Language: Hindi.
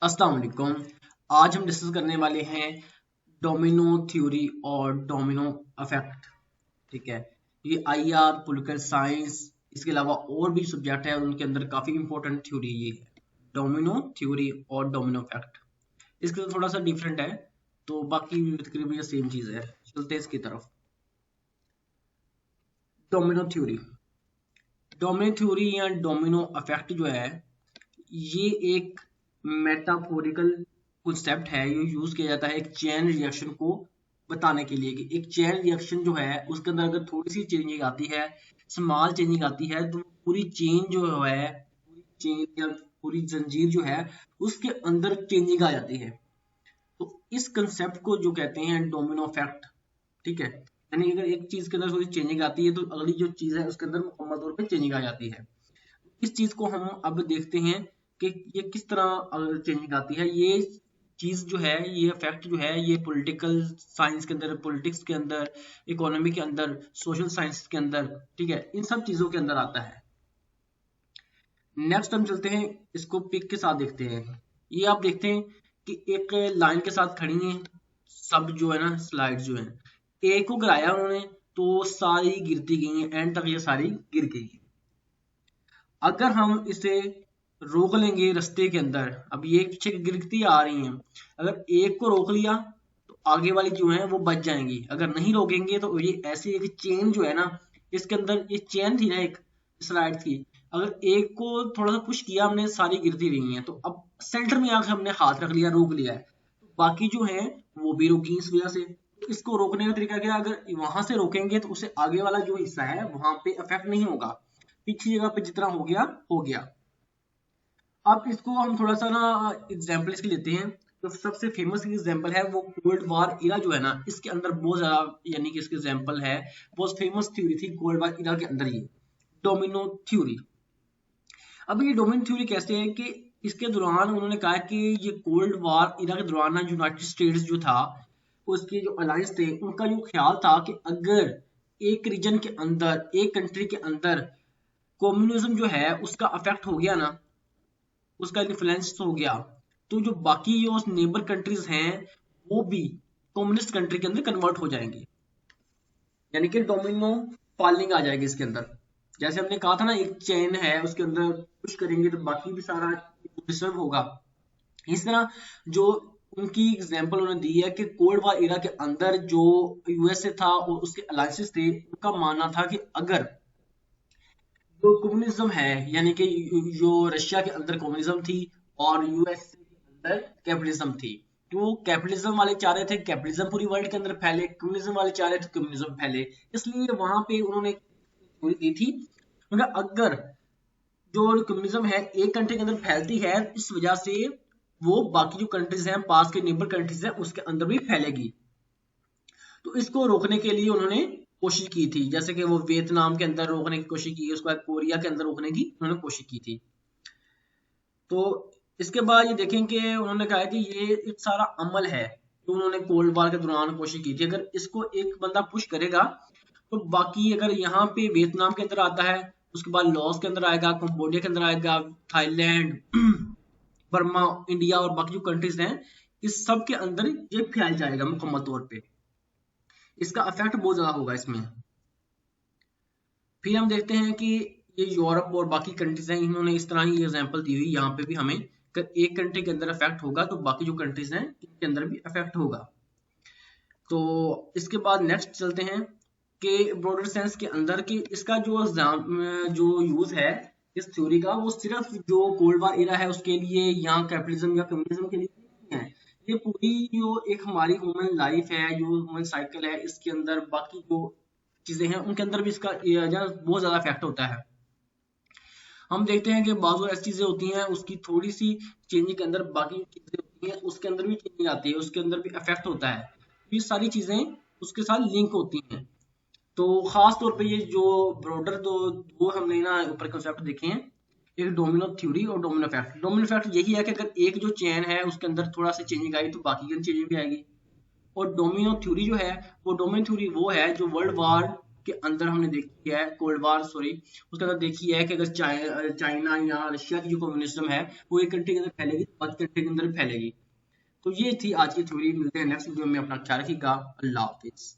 अस्सलाम वालेकुम। आज हम डिस्कस करने वाले हैं डोमिनो थ्योरी और डोमिनो इफेक्ट। ठीक है, ये आईआर पॉलिटिकल साइंस इसके अलावा और भी सब्जेक्ट है, उनके अंदर काफी इंपॉर्टेंट थ्योरी ये है डोमिनो थ्योरी और डोमिनो इफेक्ट। इसके अंदर थोड़ा सा डिफरेंट है, तो बाकी तकरीबन सेम चीज है। चलते हैं इसकी तरफ। डोमिनो थ्योरी, डोमिनो थ्योरी या डोमिनो इफेक्ट जो है, ये एक मेटाफोरिकल कॉन्सेप्ट है। ये यूज किया जाता है एक चेन रिएक्शन को बताने के लिए कि एक चेन रिएक्शन जो है उसके अंदर अगर थोड़ी सी चेंजिंग आती है, स्मॉल चेंजिंग आती है, तो पूरी चेन जो है, पूरी चेन या पूरी जंजीर जो है उसके अंदर चेंजिंग आ जाती है। तो इस कंसेप्ट को जो कहते हैं डोमिनो इफेक्ट। ठीक है, यानी अगर एक चीज के अंदर थोड़ी चेंजिंग आती है तो अगली जो चीज है उसके अंदर मुकम्मल तौर पे चेंजिंग आ जाती है। इस चीज को हम अब देखते हैं कि ये किस तरह चेंजिंग आती है। ये चीज जो है, ये फैक्ट जो है, ये पॉलिटिकल साइंस के अंदर, पॉलिटिक्स के अंदर, इकोनॉमी के अंदर, सोशल साइंस के अंदर, ठीक है, इन सब चीजों के अंदर आता है। नेक्स्ट हम चलते हैं, इसको पिक के साथ देखते हैं। ये आप देखते हैं कि एक लाइन के साथ खड़ी हैं सब जो है ना, स्लाइड जो है, ए को गिराया उन्होंने तो सारी गिरती गई हैं, एंड तक ये सारी गिर गई। अगर हम इसे रोक लेंगे रास्ते के अंदर, अब ये पीछे गिरती आ रही हैं, अगर एक को रोक लिया तो आगे वाली जो है वो बच जाएंगी। अगर नहीं रोकेंगे तो ये ऐसी एक चेन जो है ना, इसके अंदर ये चेन थी ना एक स्लाइड की, अगर एक को थोड़ा सा पुश किया हमने, सारी गिरती रही हैं। तो अब सेंटर में आकर हमने हाथ रख लिया, रोक लिया है, तो बाकी जो है वो भी रुकी इस वजह से। तो इसको रोकने का तरीका क्या है, अगर वहां से रोकेंगे तो उससे आगे वाला जो हिस्सा है वहां पे इफेक्ट नहीं होगा, पिछली जगह पे जितना हो गया हो गया। अब इसको हम थोड़ा सा ना एग्जाम्पल इसके लेते हैं। तो सबसे फेमस एग्जाम्पल है वो कोल्ड वार इरा जो है ना, इसके अंदर बहुत ज्यादा, यानी कि इसके एग्जाम्पल है, बहुत फेमस थ्योरी थी कोल्ड वार इरा के अंदर, ये डोमिनो थ्योरी। अब ये डोमिनो थ्योरी कैसे है कि इसके दौरान उन्होंने कहा कि ये कोल्ड वार इरा के दौरान ना यूनाइटेड स्टेट्स जो था, उसके जो अलायंस थे, उनका जो ख्याल था कि अगर एक रीजन के अंदर, एक कंट्री के अंदर कम्युनिज्म जो है उसका अफेक्ट हो गया ना, उसका इन्फ्लुएंस हो गया, तो जो बाकी जो नेबर कंट्रीज हैं वो भी कम्युनिस्ट कंट्री के अंदर कन्वर्ट हो जाएंगे, यानी कि डोमिनो फॉलिंग आ जाएगी इसके अंदर। जैसे हमने कहा था ना, एक चेन है उसके अंदर पुश करेंगे तो बाकी भी सारा डिस्टर्ब होगा। इस तरह जो उनकी एग्जांपल उन्होंने दी है कि कोल्ड वार इरा के अंदर जो यूएसए था और उसके अलायंसेस थे, उनका मानना था कि अगर जो कम्युनिज्म है, यानी कि जो रशिया के अंदर कम्युनिज्म थी और यूएसए के अंदर कैपिटलिज्म थी, तो कैपिटलिज्म वाले चाह रहे थे कैपिटलिज्म पूरी वर्ल्ड के अंदर फैले, कम्युनिज्म वाले चाह रहे थे कम्युनिज्म फैले, इसलिए वहां पे उन्होंने थ्योरी दी थी। मगर अगर जो कम्युनिज्म है एक कंट्री के अंदर फैलती है, इस वजह से वो बाकी जो कंट्रीज हैं, पास के नेबर कंट्रीज हैं, उसके अंदर भी फैलेगी। तो इसको रोकने के लिए उन्होंने कोशिश की थी, जैसे कि वो वियतनाम के अंदर रोकने की कोशिश की, उसके बाद कोरिया के अंदर रोकने की उन्होंने कोशिश की थी। तो इसके बाद ये देखें कि उन्होंने कहा है कि ये एक सारा अमल है जो उन्होंने कोल्ड वार के दौरान कोशिश की थी। अगर इसको एक बंदा पुश करेगा तो बाकी, अगर यहाँ पे वियतनाम के अंदर आता है, उसके बाद लॉस के अंदर आएगा, कंबोडिया के अंदर आएगा, थाईलैंड, बर्मा, इंडिया और बाकी जो कंट्रीज हैं, इस सब के अंदर ये फैल जाएगा मुकम्मल तौर पे। इसका इफेक्ट बहुत ज्यादा होगा इसमें। फिर हम देखते हैं कि ये यूरोप और बाकी कंट्रीज हैं, इन्होंने इस तरह ही एग्जांपल दी हुई, यहाँ पे भी हमें एक कंट्री के अंदर इफेक्ट होगा तो बाकी जो कंट्रीज हैं इनके अंदर भी इफेक्ट होगा। तो इसके बाद नेक्स्ट चलते हैं कि ब्रॉडर सेंस के अंदर कि इसका जो यूज है इस थ्योरी का, वो सिर्फ जो कोल्ड वार इरा है उसके लिए या कैपिटलिज्म या कम्युनिज्म के लिए नहीं है। ये पूरी जो एक हमारी ह्यूमन लाइफ है, जो ह्यूमन साइकिल है, इसके अंदर बाकी जो चीजें हैं उनके अंदर भी इसका बहुत ज्यादा इफेक्ट होता है। हम देखते हैं कि बाजू ऐसी चीजें होती हैं, उसकी थोड़ी सी चेंजिंग के अंदर बाकी चीजें होती हैं, उसके अंदर भी चेंजिंग आती है, उसके अंदर भी इफेक्ट होता है। ये सारी चीजें उसके साथ लिंक होती हैं। तो खास तौर पे ये जो ब्रॉडर दो हमने ना ऊपर कंसेप्ट देखे हैं, एक डोमिनो थ्योरी और डोमिनो इफेक्ट। डोमिनो इफेक्ट यही है कि अगर एक जो चेन है उसके अंदर थोड़ा सा चेंजिंग आई तो बाकी की चेंजिंग भी आएगी। और डोमिनो थ्योरी जो है, वो डोमिनो थ्योरी वो है जो वर्ल्ड वार के अंदर हमने देखी है, कोल्ड वार सॉरी, उसके अंदर देखी है कि अगर चाइना या रशिया की जो कम्युनिज्म है वो एक कंट्री के अंदर फैलेगी तो बाकी कंट्री के अंदर फैलेगी। तो ये थी आज की थ्योरी। मिलते हैं नेक्स्ट वीडियो में, अपना ख्याल रखिएगा। अल्लाह हाफिज।